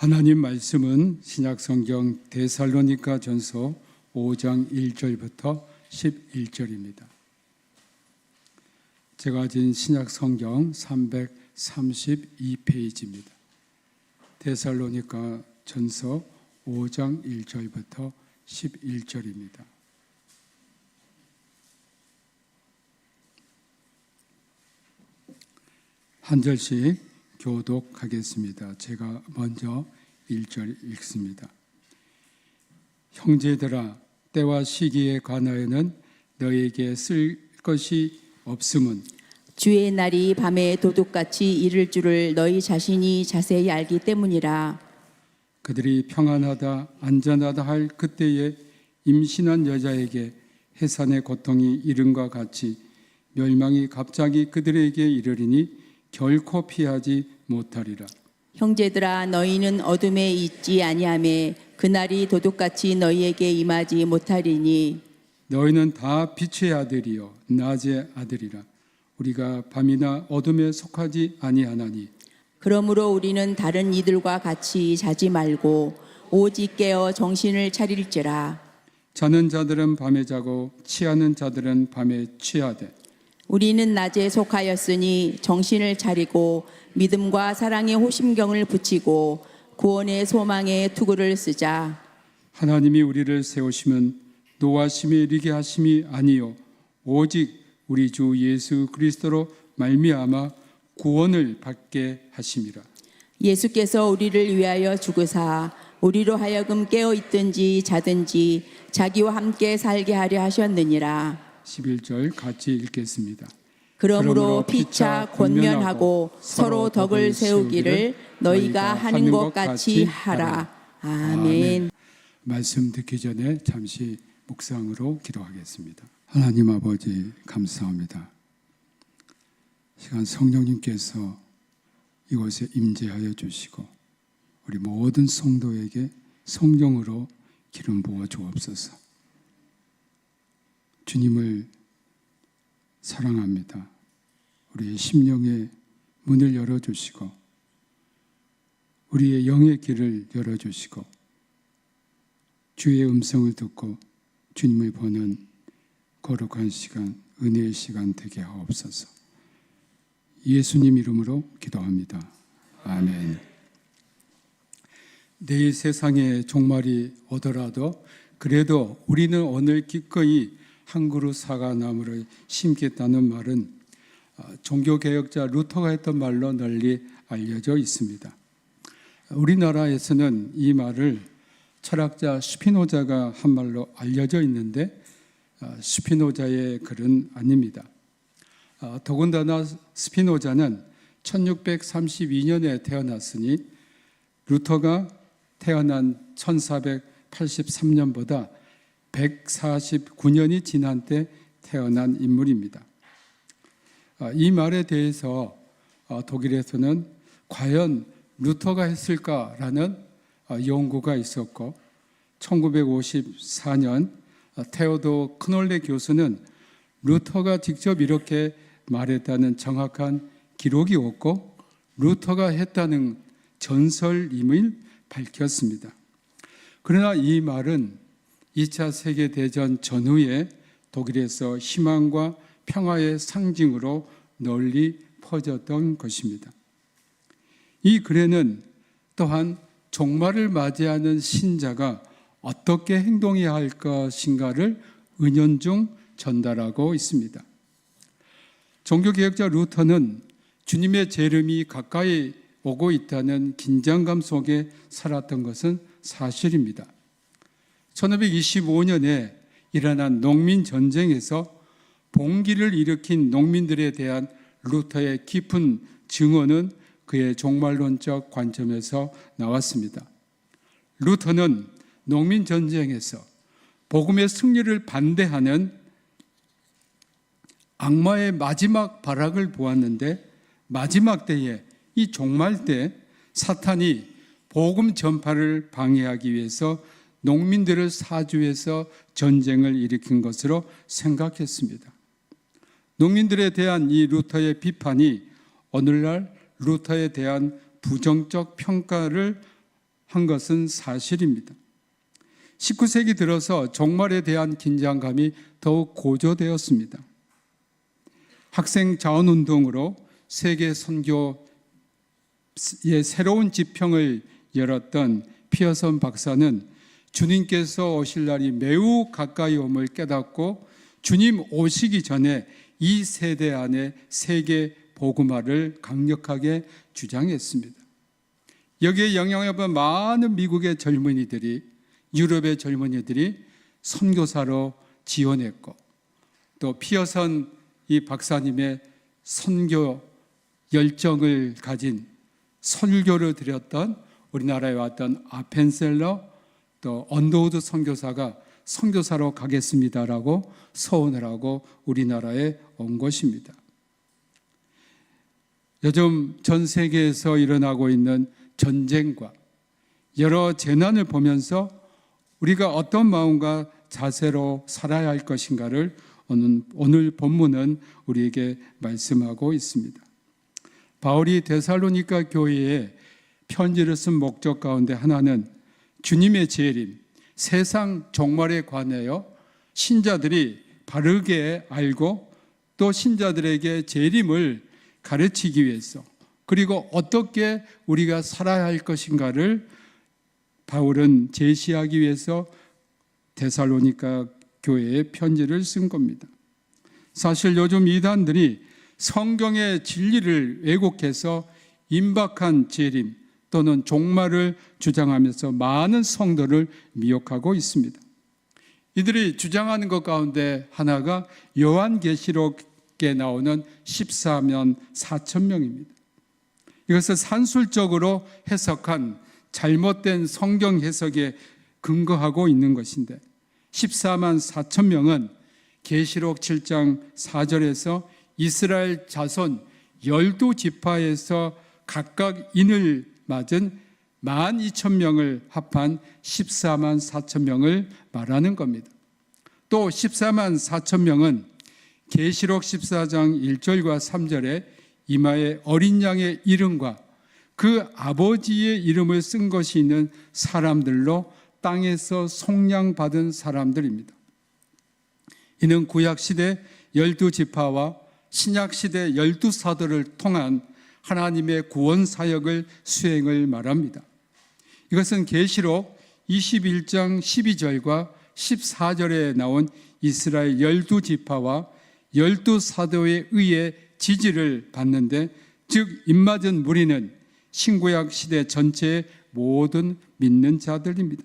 하나님 말씀은 신약성경 데살로니가전서 5장 1절부터 11절입니다. 제가 가진 신약성경 332페이지입니다. 데살로니가전서 5장 1절부터 11절입니다. 한 절씩 교독하겠습니다. 제가 먼저 1절 읽습니다. 형제들아, 때와 시기에 관하여는 너에게 쓸 것이 없음은 주의 날이 밤에 도둑같이 이를 줄을 너희 자신이 자세히 알기 때문이라. 그들이 평안하다 안전하다 할 그때에 임신한 여자에게 해산의 고통이 이름과 같이 멸망이 갑자기 그들에게 이르리니 결코 피하지 못하리라. 형제들아, 너희는 어둠에 있지 아니하매 그날이 도둑같이 너희에게 임하지 못하리니 너희는 다 빛의 아들이요 낮의 아들이라. 우리가 밤이나 어둠에 속하지 아니하나니 그러므로 우리는 다른 이들과 같이 자지 말고 오직 깨어 정신을 차릴지라. 자는 자들은 밤에 자고 취하는 자들은 밤에 취하되 우리는 낮에 속하였으니 정신을 차리고 믿음과 사랑의 호심경을 붙이고 구원의 소망의 투구를 쓰자. 하나님이 우리를 세우시면 노하심에 이르게 하심이 아니요 오직 우리 주 예수 그리스도로 말미암아 구원을 받게 하심이라. 예수께서 우리를 위하여 죽으사 우리로 하여금 깨어 있든지 자든지 자기와 함께 살게 하려 하셨느니라. 11절 같이 읽겠습니다. 그러므로 피차 권면하고 서로 덕을 세우기를 너희가 하는 것 같이 하라. 아멘. 말씀 듣기 전에 잠시 묵상으로 기도하겠습니다. 하나님 아버지 감사합니다. 시간 성령님께서 이곳에 임재하여 주시고 우리 모든 성도에게 성령으로 기름 부어 주옵소서. 주님을 사랑합니다. 우리의 심령의 문을 열어주시고 우리의 영의 길을 열어주시고 주의 음성을 듣고 주님을 보는 거룩한 시간, 은혜의 시간 되게 하옵소서. 예수님 이름으로 기도합니다. 아멘. 내일 세상에 종말이 오더라도 그래도 우리는 오늘 기꺼이 한 그루 사과나무를 심겠다는 말은 종교개혁자 루터가 했던 말로 널리 알려져 있습니다. 우리나라에서는 이 말을 철학자 스피노자가 한 말로 알려져 있는데 스피노자의 글은 아닙니다. 더군다나 스피노자는 1632년에 태어났으니 루터가 태어난 1483년보다 149년이 지난 때 태어난 인물입니다. 이 말에 대해서 독일에서는 과연 루터가 했을까라는 연구가 있었고 1954년 테오도 크놀레 교수는 루터가 직접 이렇게 말했다는 정확한 기록이 없고 루터가 했다는 전설임을 밝혔습니다. 그러나 이 말은 2차 세계대전 전후에 독일에서 희망과 평화의 상징으로 널리 퍼졌던 것입니다. 이 글에는 또한 종말을 맞이하는 신자가 어떻게 행동해야 할 것인가를 은연중 전달하고 있습니다. 종교개혁자 루터는 주님의 재림이 가까이 오고 있다는 긴장감 속에 살았던 것은 사실입니다. 1525년에 일어난 농민전쟁에서 봉기를 일으킨 농민들에 대한 루터의 깊은 증언은 그의 종말론적 관점에서 나왔습니다. 루터는 농민전쟁에서 복음의 승리를 반대하는 악마의 마지막 발악을 보았는데 마지막 때에 이 종말 때 사탄이 복음 전파를 방해하기 위해서 농민들을 사주해서 전쟁을 일으킨 것으로 생각했습니다. 농민들에 대한 이 루터의 비판이 오늘날 루터에 대한 부정적 평가를 한 것은 사실입니다. 19세기 들어서 종말에 대한 긴장감이 더욱 고조되었습니다. 학생 자원운동으로 세계 선교의 새로운 지평을 열었던 피어선 박사는 주님께서 오실 날이 매우 가까이 옴을 깨닫고 주님 오시기 전에 이 세대 안에 세계 복음화를 강력하게 주장했습니다. 여기에 영향을 받은 많은 미국의 젊은이들이, 유럽의 젊은이들이 선교사로 지원했고, 또 피어선 이 박사님의 선교 열정을 가진 설교를 드렸던 우리나라에 왔던 아펜셀러, 또 언더우드 선교사가 선교사로 가겠습니다라고 서원을 하고 우리나라에 온 것입니다. 요즘 전 세계에서 일어나고 있는 전쟁과 여러 재난을 보면서 우리가 어떤 마음과 자세로 살아야 할 것인가를 오늘 본문은 우리에게 말씀하고 있습니다. 바울이 데살로니가 교회에 편지를 쓴 목적 가운데 하나는 주님의 재림, 세상 종말에 관하여 신자들이 바르게 알고 또 신자들에게 재림을 가르치기 위해서, 그리고 어떻게 우리가 살아야 할 것인가를 바울은 제시하기 위해서 데살로니가 교회에 편지를 쓴 겁니다. 사실 요즘 이단들이 성경의 진리를 왜곡해서 임박한 재림 또는 종말을 주장하면서 많은 성도를 미혹하고 있습니다. 이들이 주장하는 것 가운데 하나가 요한계시록에 나오는 14만 4천 명입니다. 이것을 산술적으로 해석한 잘못된 성경 해석에 근거하고 있는 것인데, 14만 4천 명은 계시록 7장 4절에서 이스라엘 자손 12지파에서 각각 인을 맞은 12,000명을 합한 14만 4천 명을 말하는 겁니다. 또 14만 4천 명은 계시록 14장 1절과 3절에 이마에 어린 양의 이름과 그 아버지의 이름을 쓴 것이 있는 사람들로 땅에서 속량받은 사람들입니다. 이는 구약시대 12지파와 신약시대 12사도를 통한 하나님의 구원 사역을 수행을 말합니다. 이것은 계시록 21장 12절과 14절에 나온 이스라엘 12지파와 12사도에 의해 지지를 받는데, 즉 입맞은 무리는 신구약 시대 전체의 모든 믿는 자들입니다.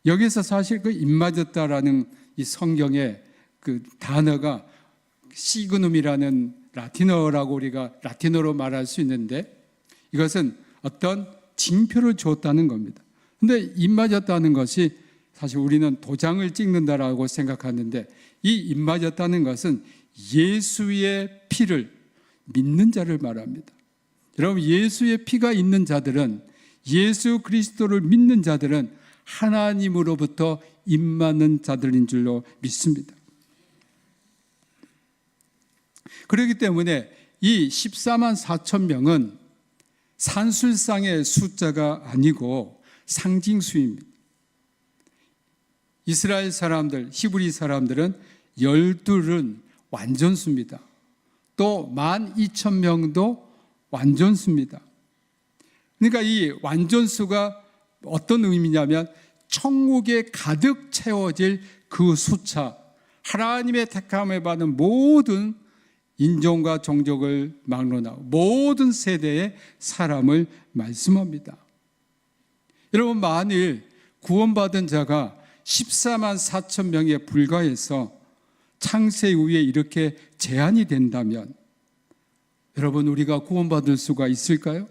여기서 사실 그 입맞았다라는 이 성경의 그 단어가 시그눔이라는 라틴어라고 우리가 라틴어로 말할 수 있는데, 이것은 어떤 징표를 주었다는 겁니다. 근데 입맞았다는 것이 사실 우리는 도장을 찍는다라고 생각하는데, 이 입맞았다는 것은 예수의 피를 믿는 자를 말합니다. 여러분, 예수의 피가 있는 자들은, 예수 그리스도를 믿는 자들은 하나님으로부터 입맞는 자들인 줄로 믿습니다. 그렇기 때문에 이 14만 4천 명은 산술상의 숫자가 아니고 상징수입니다. 이스라엘 사람들, 히브리 사람들은 12은 완전수입니다. 또 12,000명도 완전수입니다. 그러니까 이 완전수가 어떤 의미냐면 천국에 가득 채워질 그 숫자, 하나님의 택함을 받은 모든 인종과 종족을 막론하고 모든 세대의 사람을 말씀합니다. 여러분, 만일 구원받은 자가 14만 4천 명에 불과해서 창세 이후에 이렇게 제한이 된다면 여러분, 우리가 구원받을 수가 있을까요?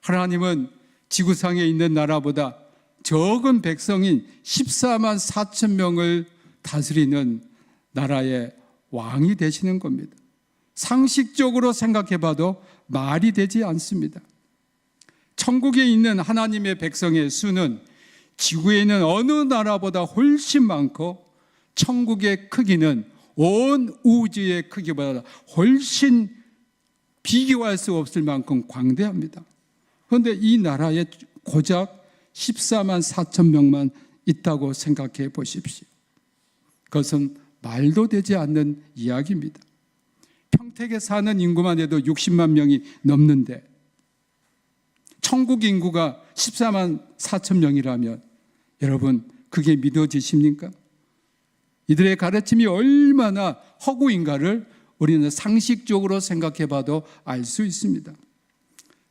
하나님은 지구상에 있는 나라보다 적은 백성인 14만 4천 명을 다스리는 나라의 왕이 되시는 겁니다. 상식적으로 생각해 봐도 말이 되지 않습니다. 천국에 있는 하나님의 백성의 수는 지구에 있는 어느 나라보다 훨씬 많고, 천국의 크기는 온 우주의 크기보다 훨씬 비교할 수 없을 만큼 광대합니다. 그런데 이 나라에 고작 14만 4천 명만 있다고 생각해 보십시오. 그것은 말도 되지 않는 이야기입니다. 평택에 사는 인구만 해도 60만 명이 넘는데 천국 인구가 14만 4천 명이라면 여러분 그게 믿어지십니까? 이들의 가르침이 얼마나 허구인가를 우리는 상식적으로 생각해 봐도 알 수 있습니다.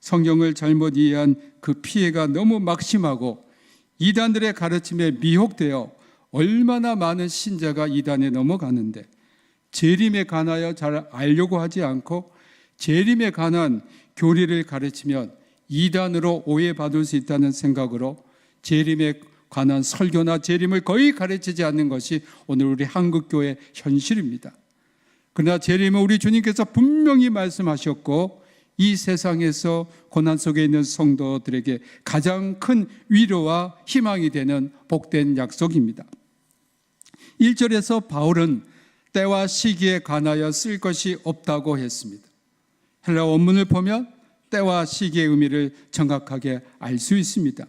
성경을 잘못 이해한 그 피해가 너무 막심하고 이단들의 가르침에 미혹되어 얼마나 많은 신자가 이단에 넘어가는데 재림에 관하여 잘 알려고 하지 않고 재림에 관한 교리를 가르치면 이단으로 오해받을 수 있다는 생각으로 재림에 관한 설교나 재림을 거의 가르치지 않는 것이 오늘 우리 한국교회 현실입니다. 그러나 재림은 우리 주님께서 분명히 말씀하셨고 이 세상에서 고난 속에 있는 성도들에게 가장 큰 위로와 희망이 되는 복된 약속입니다. 1절에서 바울은 때와 시기에 관하여 쓸 것이 없다고 했습니다. 헬라 원문을 보면 때와 시기의 의미를 정확하게 알 수 있습니다.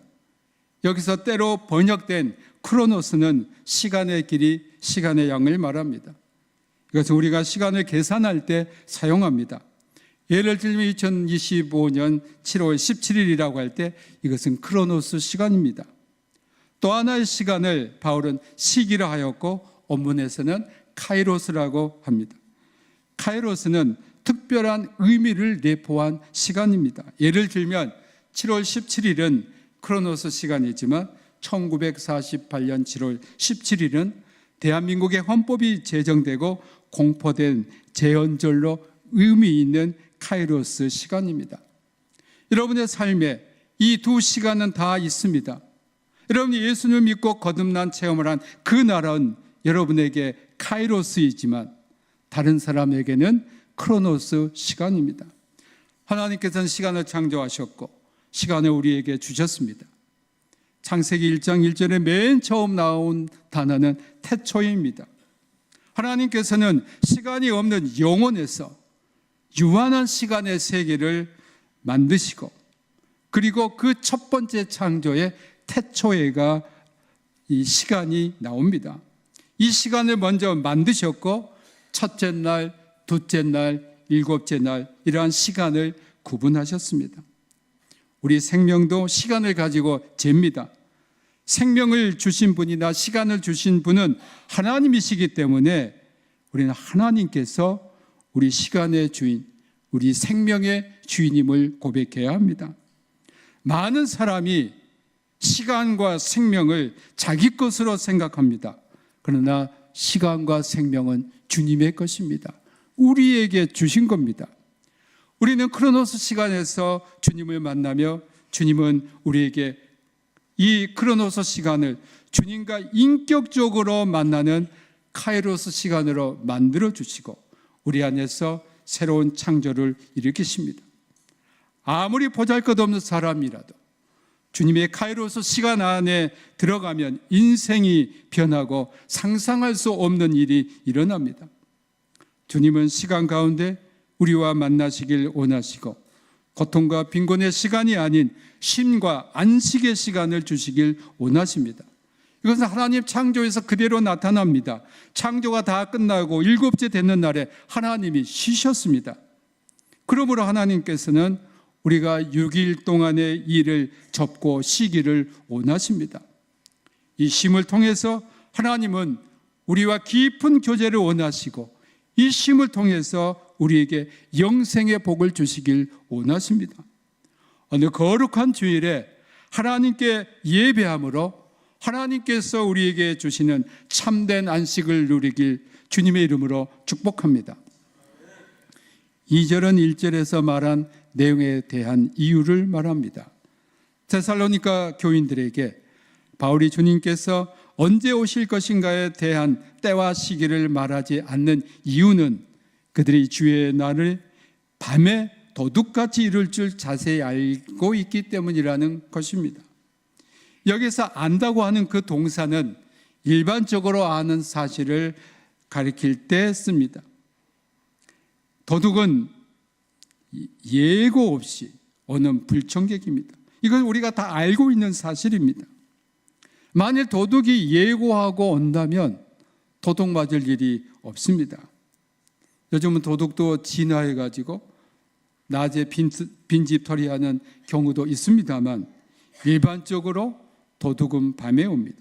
여기서 때로 번역된 크로노스는 시간의 길이, 시간의 양을 말합니다. 이것은 우리가 시간을 계산할 때 사용합니다. 예를 들면 2025년 7월 17일이라고 할 때 이것은 크로노스 시간입니다. 또 하나의 시간을 바울은 시기라 하였고 원문에서는 카이로스라고 합니다. 카이로스는 특별한 의미를 내포한 시간입니다. 예를 들면 7월 17일은 크로노스 시간이지만 1948년 7월 17일은 대한민국의 헌법이 제정되고 공포된 제헌절로 의미 있는 카이로스 시간입니다. 여러분의 삶에 이 두 시간은 다 있습니다. 여러분이 예수님을 믿고 거듭난 체험을 한 그 날은 여러분에게 카이로스이지만 다른 사람에게는 크로노스 시간입니다. 하나님께서는 시간을 창조하셨고 시간을 우리에게 주셨습니다. 창세기 1장 1절에 맨 처음 나온 단어는 태초입니다. 하나님께서는 시간이 없는 영원에서 유한한 시간의 세계를 만드시고 그리고 그 첫 번째 창조의 태초에가 이 시간이 나옵니다. 이 시간을 먼저 만드셨고 첫째 날, 둘째 날, 일곱째 날 이러한 시간을 구분하셨습니다. 우리 생명도 시간을 가지고 잽니다. 생명을 주신 분이나 시간을 주신 분은 하나님이시기 때문에 우리는 하나님께서 우리 시간의 주인, 우리 생명의 주인임을 고백해야 합니다. 많은 사람이 시간과 생명을 자기 것으로 생각합니다. 그러나 시간과 생명은 주님의 것입니다. 우리에게 주신 겁니다. 우리는 크로노스 시간에서 주님을 만나며 주님은 우리에게 이 크로노스 시간을 주님과 인격적으로 만나는 카이로스 시간으로 만들어 주시고 우리 안에서 새로운 창조를 일으키십니다. 아무리 보잘것없는 사람이라도 주님의 카이로스 시간 안에 들어가면 인생이 변하고 상상할 수 없는 일이 일어납니다. 주님은 시간 가운데 우리와 만나시길 원하시고 고통과 빈곤의 시간이 아닌 쉼과 안식의 시간을 주시길 원하십니다. 이것은 하나님 창조에서 그대로 나타납니다. 창조가 다 끝나고 일곱째 되는 날에 하나님이 쉬셨습니다. 그러므로 하나님께서는 우리가 6일 동안의 일을 접고 쉬기를 원하십니다. 이 쉼을 통해서 하나님은 우리와 깊은 교제를 원하시고 이 쉼을 통해서 우리에게 영생의 복을 주시길 원하십니다. 어느 거룩한 주일에 하나님께 예배함으로 하나님께서 우리에게 주시는 참된 안식을 누리길 주님의 이름으로 축복합니다. 2절은 1절에서 말한 내용에 대한 이유를 말합니다. 데살로니가 교인들에게 바울이 주님께서 언제 오실 것인가에 대한 때와 시기를 말하지 않는 이유는 그들이 주의 날을 밤에 도둑같이 이룰 줄 자세히 알고 있기 때문이라는 것입니다. 여기서 안다고 하는 그 동사는 일반적으로 아는 사실을 가리킬 때 씁니다. 도둑은 예고 없이 오는 불청객입니다. 이건 우리가 다 알고 있는 사실입니다. 만일 도둑이 예고하고 온다면 도둑 맞을 일이 없습니다. 요즘은 도둑도 진화해가지고 낮에 빈집 털이하는 경우도 있습니다만 일반적으로 도둑은 밤에 옵니다.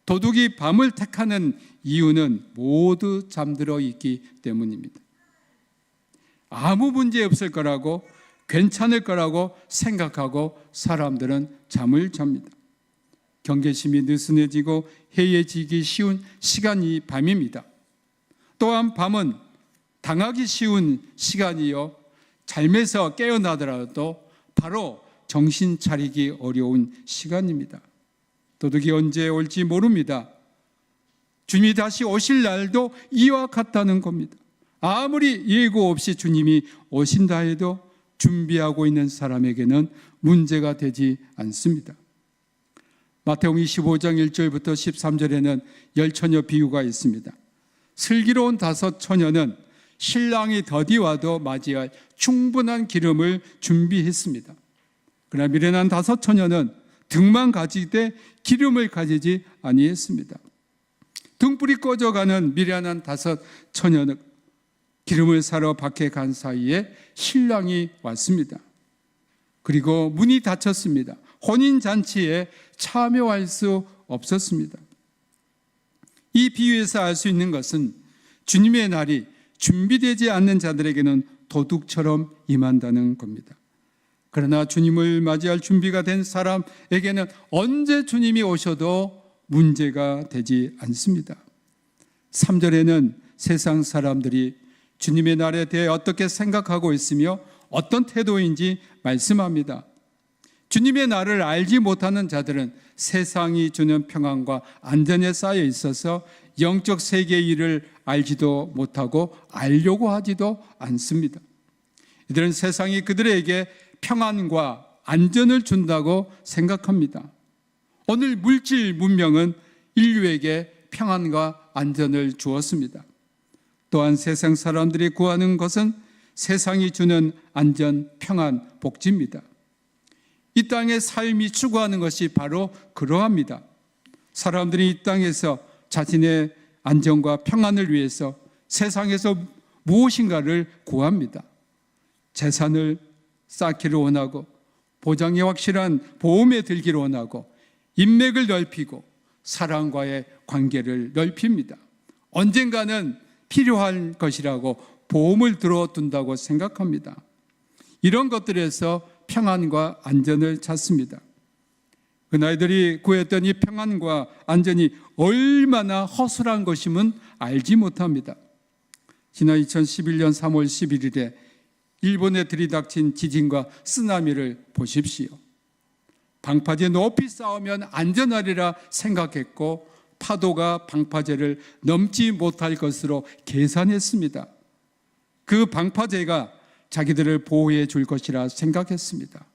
도둑이 밤을 택하는 이유는 모두 잠들어 있기 때문입니다. 아무 문제 없을 거라고, 괜찮을 거라고 생각하고 사람들은 잠을 잡니다. 경계심이 느슨해지고 해이해지기 쉬운 시간이 밤입니다. 또한 밤은 당하기 쉬운 시간이요, 잠에서 깨어나더라도 바로 정신 차리기 어려운 시간입니다. 도둑이 언제 올지 모릅니다. 주님이 다시 오실 날도 이와 같다는 겁니다. 아무리 예고 없이 주님이 오신다 해도 준비하고 있는 사람에게는 문제가 되지 않습니다. 마태복음 25장 1절부터 13절에는 열처녀 비유가 있습니다. 슬기로운 5 처녀는 신랑이 더디와도 맞이할 충분한 기름을 준비했습니다. 그러나 미련한 5 처녀는 등만 가지되 기름을 가지지 아니했습니다. 등불이 꺼져가는 미련한 5 처녀는 기름을 사러 밖에 간 사이에 신랑이 왔습니다. 그리고 문이 닫혔습니다. 혼인잔치에 참여할 수 없었습니다. 이 비유에서 알 수 있는 것은 주님의 날이 준비되지 않는 자들에게는 도둑처럼 임한다는 겁니다. 그러나 주님을 맞이할 준비가 된 사람에게는 언제 주님이 오셔도 문제가 되지 않습니다. 3절에는 세상 사람들이 주님의 날에 대해 어떻게 생각하고 있으며 어떤 태도인지 말씀합니다. 주님의 날을 알지 못하는 자들은 세상이 주는 평안과 안전에 쌓여 있어서 영적 세계의 일을 알지도 못하고 알려고 하지도 않습니다. 이들은 세상이 그들에게 평안과 안전을 준다고 생각합니다. 오늘 물질 문명은 인류에게 평안과 안전을 주었습니다. 또한 세상 사람들이 구하는 것은 세상이 주는 안전, 평안, 복지입니다. 이 땅의 삶이 추구하는 것이 바로 그러합니다. 사람들이 이 땅에서 자신의 안전과 평안을 위해서 세상에서 무엇인가를 구합니다. 재산을 쌓기를 원하고, 보장이 확실한 보험에 들기를 원하고, 인맥을 넓히고 사람과의 관계를 넓힙니다. 언젠가는 필요한 것이라고 보험을 들어둔다고 생각합니다. 이런 것들에서 평안과 안전을 찾습니다. 그 나이들이 구했던 이 평안과 안전이 얼마나 허술한 것임은 알지 못합니다. 지난 2011년 3월 11일에 일본에 들이닥친 지진과 쓰나미를 보십시오. 방파제 높이 쌓으면 안전하리라 생각했고 파도가 방파제를 넘지 못할 것으로 계산했습니다. 그 방파제가 자기들을 보호해 줄 것이라 생각했습니다.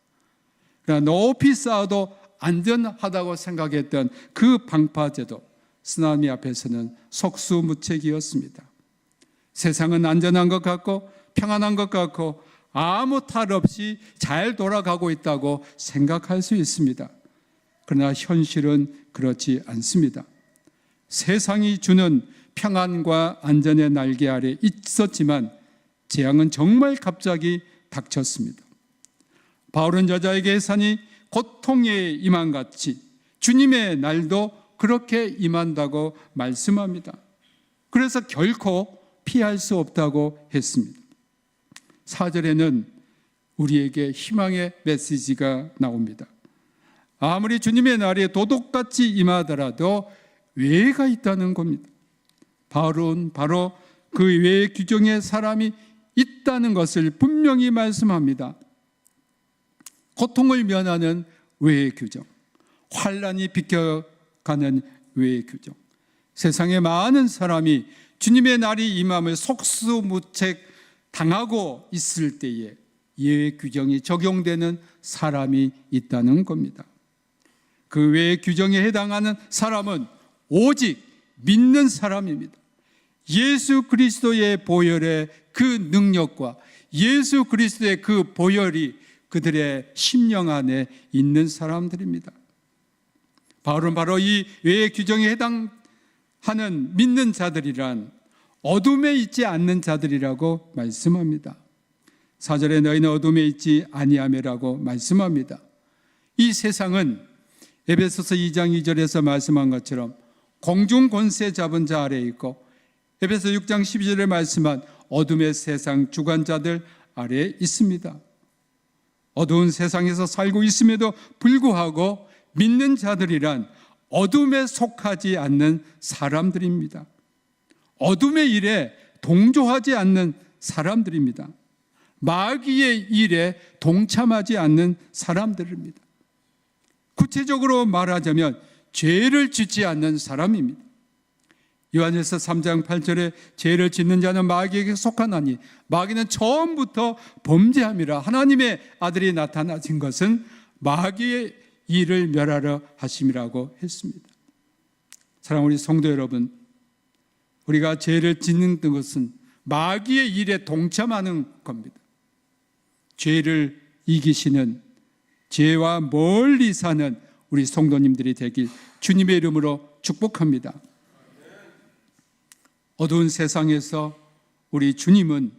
그러나 높이 쌓아도 안전하다고 생각했던 그 방파제도 쓰나미 앞에서는 속수무책이었습니다. 세상은 안전한 것 같고 평안한 것 같고 아무 탈 없이 잘 돌아가고 있다고 생각할 수 있습니다. 그러나 현실은 그렇지 않습니다. 세상이 주는 평안과 안전의 날개 아래 있었지만 재앙은 정말 갑자기 닥쳤습니다. 바울은 여자에게 산이 고통에 임한같이 주님의 날도 그렇게 임한다고 말씀합니다. 그래서 결코 피할 수 없다고 했습니다. 4절에는 우리에게 희망의 메시지가 나옵니다. 아무리 주님의 날이 도둑같이 임하더라도 외가 있다는 겁니다. 바울은 바로 그 외의 규정의 사람이 있다는 것을 분명히 말씀합니다. 고통을 면하는 외의 규정, 환난이 비켜가는 외의 규정. 세상에 많은 사람이 주님의 날이 임함을 속수무책 당하고 있을 때에 예외 규정이 적용되는 사람이 있다는 겁니다. 그 외의 규정에 해당하는 사람은 오직 믿는 사람입니다. 예수 그리스도의 보혈의 그 능력과 예수 그리스도의 그 보혈이 그들의 심령 안에 있는 사람들입니다. 바울은 바로 이 외의 규정에 해당하는 믿는 자들이란 어둠에 있지 않는 자들이라고 말씀합니다. 4절에 너희는 어둠에 있지 아니하며라고 말씀합니다. 이 세상은 에베소서 2장 2절에서 말씀한 것처럼 공중 권세 잡은 자 아래에 있고 에베소 6장 12절에 말씀한 어둠의 세상 주관자들 아래에 있습니다. 어두운 세상에서 살고 있음에도 불구하고 믿는 자들이란 어둠에 속하지 않는 사람들입니다. 어둠의 일에 동조하지 않는 사람들입니다. 마귀의 일에 동참하지 않는 사람들입니다. 구체적으로 말하자면 죄를 짓지 않는 사람입니다. 요한일서 3장 8절에 죄를 짓는 자는 마귀에게 속하나니 마귀는 처음부터 범죄함이라. 하나님의 아들이 나타나신 것은 마귀의 일을 멸하려 하심이라고 했습니다. 사랑하는 우리 성도 여러분, 우리가 죄를 짓는 것은 마귀의 일에 동참하는 겁니다. 죄를 이기시는, 죄와 멀리 사는 우리 성도님들이 되길 주님의 이름으로 축복합니다. 어두운 세상에서 우리 주님은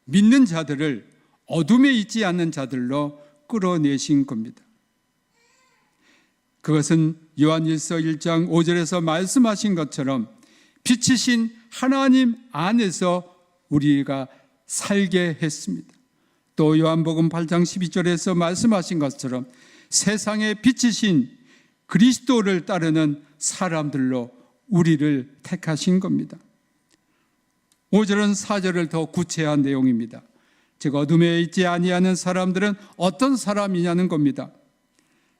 믿는 자들을 어둠에 있지 않는 자들로 끌어내신 겁니다. 그것은 요한일서 1장 5절에서 말씀하신 것처럼 빛이신 하나님 안에서 우리가 살게 했습니다. 또 요한복음 8장 12절에서 말씀하신 것처럼 세상의 빛이신 그리스도를 따르는 사람들로 우리를 택하신 겁니다. 5절은 4절을 더 구체한 내용입니다. 즉 어둠에 있지 아니하는 사람들은 어떤 사람이냐는 겁니다.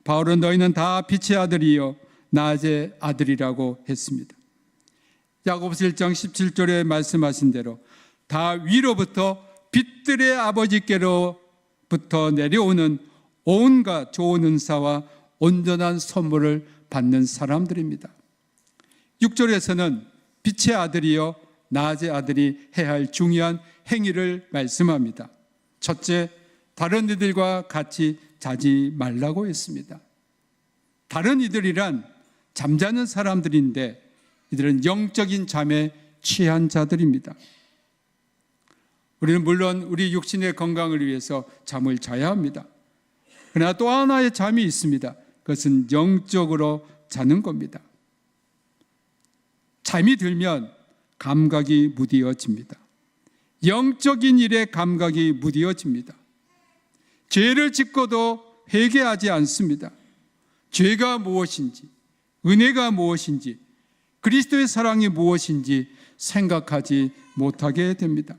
바울은 너희는 다 빛의 아들이요 낮의 아들이라고 했습니다. 야고보서 1장 17절에 말씀하신 대로 다 위로부터 빛들의 아버지께로부터 내려오는 온갖 좋은 은사와 온전한 선물을 받는 사람들입니다. 6절에서는 빛의 아들이요 낮의 아들이 해야 할 중요한 행위를 말씀합니다. 첫째, 다른 이들과 같이 자지 말라고 했습니다. 다른 이들이란 잠자는 사람들인데 이들은 영적인 잠에 취한 자들입니다. 우리는 물론 우리 육신의 건강을 위해서 잠을 자야 합니다. 그러나 또 하나의 잠이 있습니다. 그것은 영적으로 자는 겁니다. 잠이 들면 감각이 무디어집니다. 영적인 일에 감각이 무디어집니다. 죄를 짓고도 회개하지 않습니다. 죄가 무엇인지, 은혜가 무엇인지, 그리스도의 사랑이 무엇인지 생각하지 못하게 됩니다.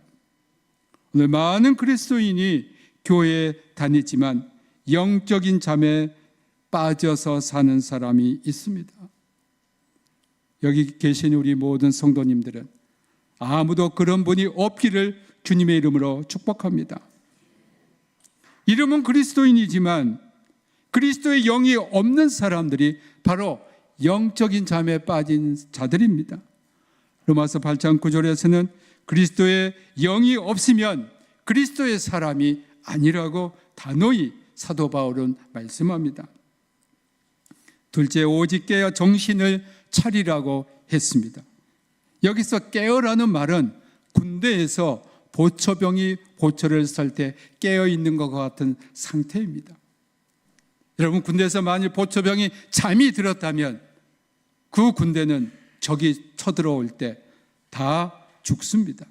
오늘 많은 그리스도인이 교회에 다니지만 영적인 잠에 빠져서 사는 사람이 있습니다. 여기 계신 우리 모든 성도님들은 아무도 그런 분이 없기를 주님의 이름으로 축복합니다. 이름은 그리스도인이지만 그리스도의 영이 없는 사람들이 바로 영적인 잠에 빠진 자들입니다. 로마서 8장 9절에서는 그리스도의 영이 없으면 그리스도의 사람이 아니라고 단호히 사도 바울은 말씀합니다. 둘째, 오직 깨어 정신을 차리라고 했습니다. 여기서 깨어라는 말은 군대에서 보초병이 보초를 설 때 깨어 있는 것과 같은 상태입니다. 여러분, 군대에서 만일 보초병이 잠이 들었다면 그 군대는 적이 쳐들어올 때 다 죽습니다.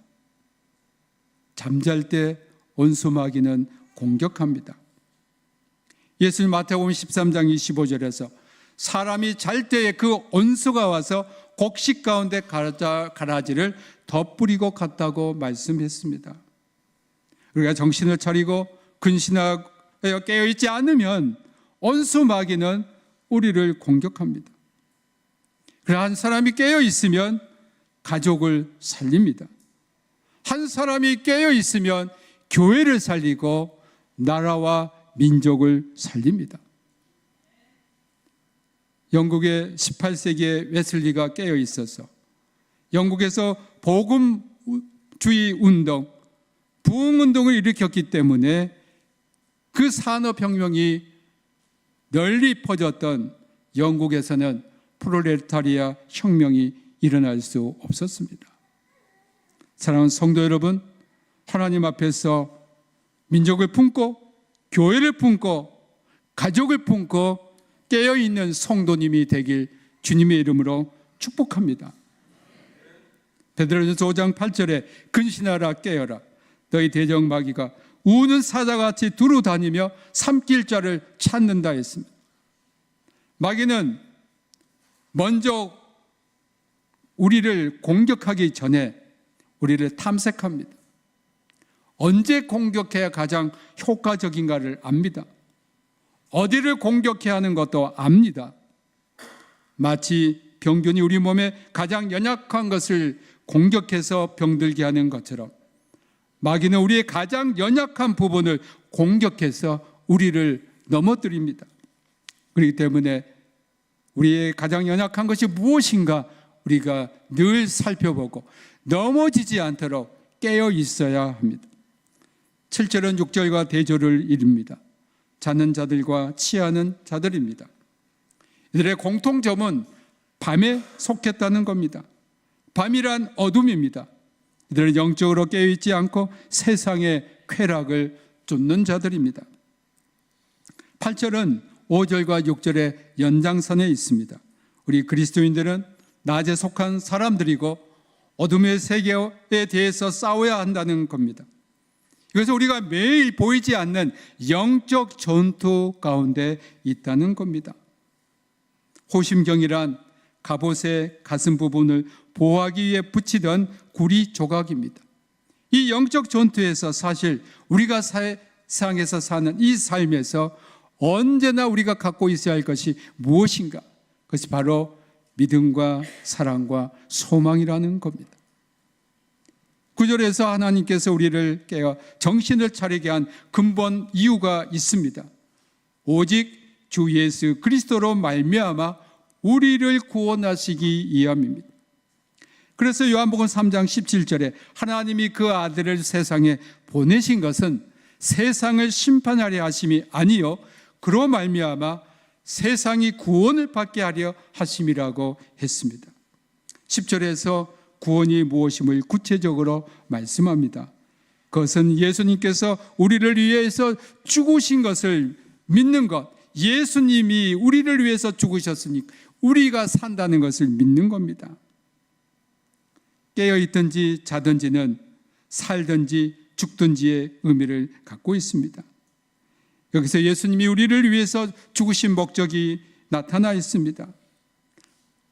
잠잘 때 원수마귀는 공격합니다. 예수님 마태복음 13장 25절에서 사람이 잘 때에 그 원수가 와서 곡식 가운데 가라지를 덧뿌리고 갔다고 말씀했습니다. 우리가 정신을 차리고 근신하여 깨어있지 않으면 원수 마귀는 우리를 공격합니다. 그러나 한 사람이 깨어있으면 가족을 살립니다. 한 사람이 깨어있으면 교회를 살리고 나라와 민족을 살립니다. 영국의 18세기에 웨슬리가 깨어 있어서 영국에서 복음주의 운동, 부흥운동을 일으켰기 때문에 그 산업혁명이 널리 퍼졌던 영국에서는 프롤레타리아 혁명이 일어날 수 없었습니다. 사랑하는 성도 여러분, 하나님 앞에서 민족을 품고 교회를 품고 가족을 품고 깨어있는 성도님이 되길 주님의 이름으로 축복합니다. 베드로전서 5장 8절에 근신하라 깨어라 너희 대적 마귀가 우는 사자같이 두루 다니며 삼킬 자를 찾는다 했습니다. 마귀는 먼저 우리를 공격하기 전에 우리를 탐색합니다. 언제 공격해야 가장 효과적인가를 압니다. 어디를 공격해야 하는 것도 압니다. 마치 병균이 우리 몸에 가장 연약한 것을 공격해서 병들게 하는 것처럼 마귀는 우리의 가장 연약한 부분을 공격해서 우리를 넘어뜨립니다. 그렇기 때문에 우리의 가장 연약한 것이 무엇인가 우리가 늘 살펴보고 넘어지지 않도록 깨어 있어야 합니다. 7절은 6절과 대조를 이룹니다. 자는 자들과 취하는 자들입니다. 이들의 공통점은 밤에 속했다는 겁니다. 밤이란 어둠입니다. 이들은 영적으로 깨어있지 않고 세상의 쾌락을 쫓는 자들입니다. 8절은 5절과 6절의 연장선에 있습니다. 우리 그리스도인들은 낮에 속한 사람들이고 어둠의 세계에 대해서 싸워야 한다는 겁니다. 그래서 우리가 매일 보이지 않는 영적 전투 가운데 있다는 겁니다. 호심경이란 갑옷의 가슴 부분을 보호하기 위해 붙이던 구리 조각입니다. 이 영적 전투에서 사실 우리가 세상에서 사는 이 삶에서 언제나 우리가 갖고 있어야 할 것이 무엇인가? 그것이 바로 믿음과 사랑과 소망이라는 겁니다. 9절에서 하나님께서 우리를 깨어 정신을 차리게 한 근본 이유가 있습니다. 오직 주 예수 그리스도로 말미암아 우리를 구원하시기 위함입니다. 그래서 요한복음 3장 17절에 하나님이 그 아들을 세상에 보내신 것은 세상을 심판하려 하심이 아니요 그로 말미암아 세상이 구원을 받게 하려 하심이라고 했습니다. 10절에서 구원이 무엇임을 구체적으로 말씀합니다. 그것은 예수님께서 우리를 위해서 죽으신 것을 믿는 것, 예수님이 우리를 위해서 죽으셨으니 우리가 산다는 것을 믿는 겁니다. 깨어있든지 자든지는 살든지 죽든지의 의미를 갖고 있습니다. 여기서 예수님이 우리를 위해서 죽으신 목적이 나타나 있습니다.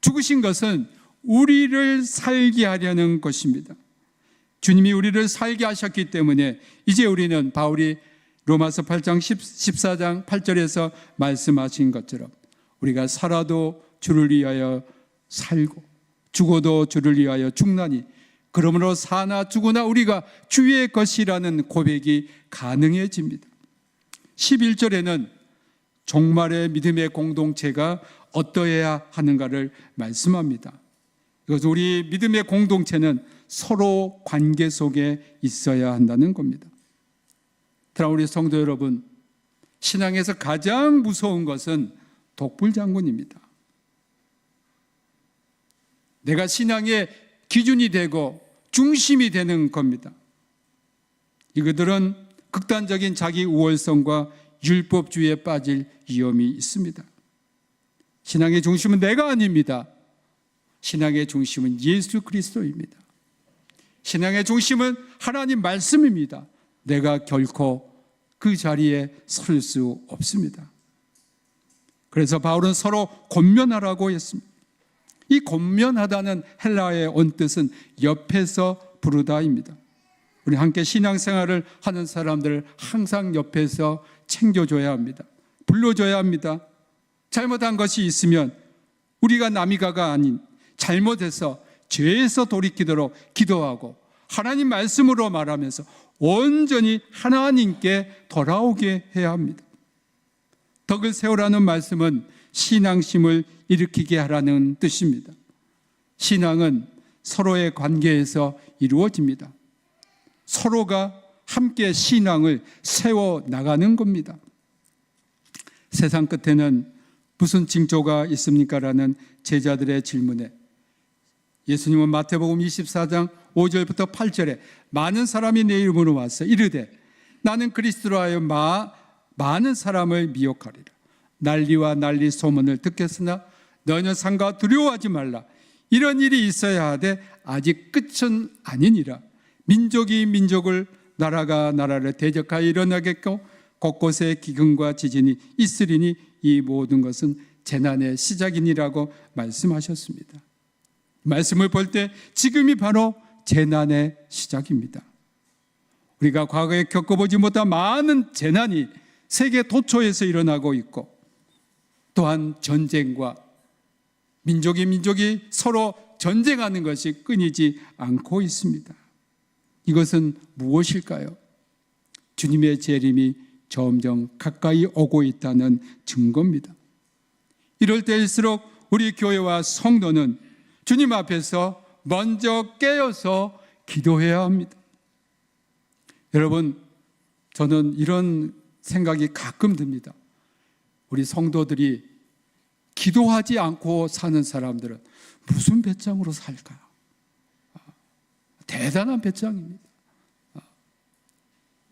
죽으신 것은 우리를 살게 하려는 것입니다. 주님이 우리를 살게 하셨기 때문에 이제 우리는 바울이 로마서 8장 14장 8절에서 말씀하신 것처럼 우리가 살아도 주를 위하여 살고 죽어도 주를 위하여 죽나니 그러므로 사나 죽으나 우리가 주의 것이라는 고백이 가능해집니다. 11절에는 종말의 믿음의 공동체가 어떠해야 하는가를 말씀합니다. 그래서 우리 믿음의 공동체는 서로 관계 속에 있어야 한다는 겁니다. 우리 성도 여러분, 신앙에서 가장 무서운 것은 독불장군입니다. 내가 신앙의 기준이 되고 중심이 되는 겁니다. 이것들은 극단적인 자기 우월성과 율법주의에 빠질 위험이 있습니다. 신앙의 중심은 내가 아닙니다. 신앙의 중심은 예수 그리스도입니다. 신앙의 중심은 하나님 말씀입니다. 내가 결코 그 자리에 설 수 없습니다. 그래서 바울은 서로 권면하라고 했습니다. 이 권면하다는 헬라어의 원뜻은 옆에서 부르다입니다. 우리 함께 신앙생활을 하는 사람들을 항상 옆에서 챙겨줘야 합니다. 불러줘야 합니다. 잘못한 것이 있으면 우리가 남이가가 아닌 잘못해서 죄에서 돌이키도록 기도하고 하나님 말씀으로 말하면서 온전히 하나님께 돌아오게 해야 합니다. 덕을 세우라는 말씀은 신앙심을 일으키게 하라는 뜻입니다. 신앙은 서로의 관계에서 이루어집니다. 서로가 함께 신앙을 세워 나가는 겁니다. 세상 끝에는 무슨 징조가 있습니까? 라는 제자들의 질문에 예수님은 마태복음 24장 5절부터 8절에 많은 사람이 내 이름으로 와서 이르되 나는 그리스도로 하여 많은 사람을 미혹하리라. 난리와 난리 소문을 듣겠으나 너희는 상가 두려워하지 말라. 이런 일이 있어야 하되 아직 끝은 아니니라. 민족이 민족을 나라가 나라를 대적하여 일어나겠고 곳곳에 기근과 지진이 있으리니 이 모든 것은 재난의 시작이니라고 말씀하셨습니다. 말씀을 볼 때 지금이 바로 재난의 시작입니다. 우리가 과거에 겪어보지 못한 많은 재난이 세계 도처에서 일어나고 있고 또한 전쟁과 민족이 서로 전쟁하는 것이 끊이지 않고 있습니다. 이것은 무엇일까요? 주님의 재림이 점점 가까이 오고 있다는 증거입니다. 이럴 때일수록 우리 교회와 성도는 주님 앞에서 먼저 깨어서 기도해야 합니다. 여러분, 저는 이런 생각이 가끔 듭니다. 우리 성도들이 기도하지 않고 사는 사람들은 무슨 배짱으로 살까요? 대단한 배짱입니다.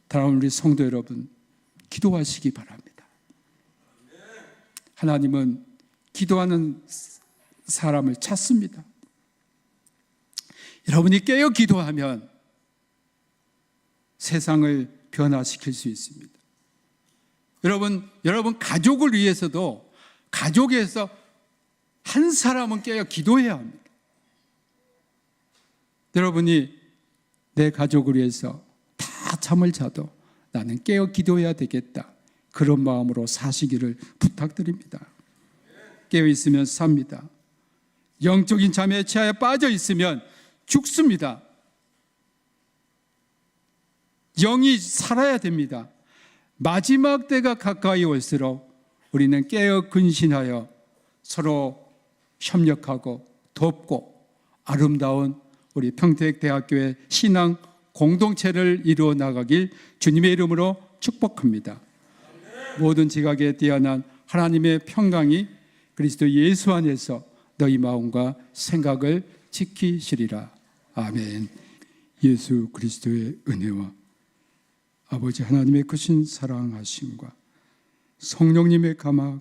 다음 우리 성도 여러분, 기도하시기 바랍니다. 하나님은 기도하는 사람을 찾습니다. 여러분이 깨어 기도하면 세상을 변화시킬 수 있습니다. 여러분 가족을 위해서도 가족에서 한 사람은 깨어 기도해야 합니다. 여러분이 내 가족을 위해서 다 잠을 자도 나는 깨어 기도해야 되겠다. 그런 마음으로 사시기를 부탁드립니다. 깨어 있으면 삽니다. 영적인 잠에 취하여 빠져 있으면 죽습니다. 영이 살아야 됩니다. 마지막 때가 가까이 올수록 우리는 깨어 근신하여 서로 협력하고 돕고 아름다운 우리 평택대학교의 신앙 공동체를 이루어 나가길 주님의 이름으로 축복합니다. 모든 지각에 뛰어난 하나님의 평강이 그리스도 예수 안에서 너희 마음과 생각을 지키시리라. 아멘. 예수 그리스도의 은혜와 아버지 하나님의 크신 사랑하심과 성령님의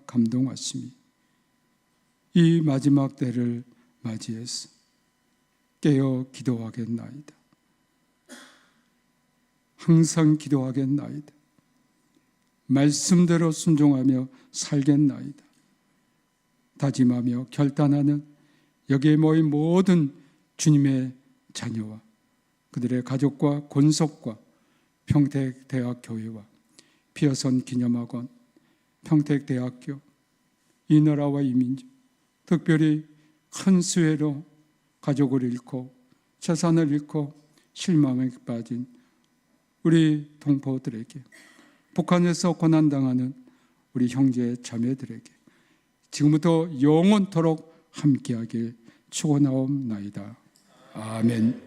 감동하심이 이 마지막 때를 맞이해서 깨어 기도하겠나이다. 항상 기도하겠나이다. 말씀대로 순종하며 살겠나이다. 다짐하며 결단하는 여기에 모인 모든 주님의 자녀와 그들의 가족과 권속과 평택대학교회와 피어선 기념학원, 평택대학교, 이 나라와 이 민족, 특별히 큰 수해로 가족을 잃고 재산을 잃고 실망에 빠진 우리 동포들에게, 북한에서 고난당하는 우리 형제 자매들에게 지금부터 영원토록 함께하길 축원하옵나이다. 아멘.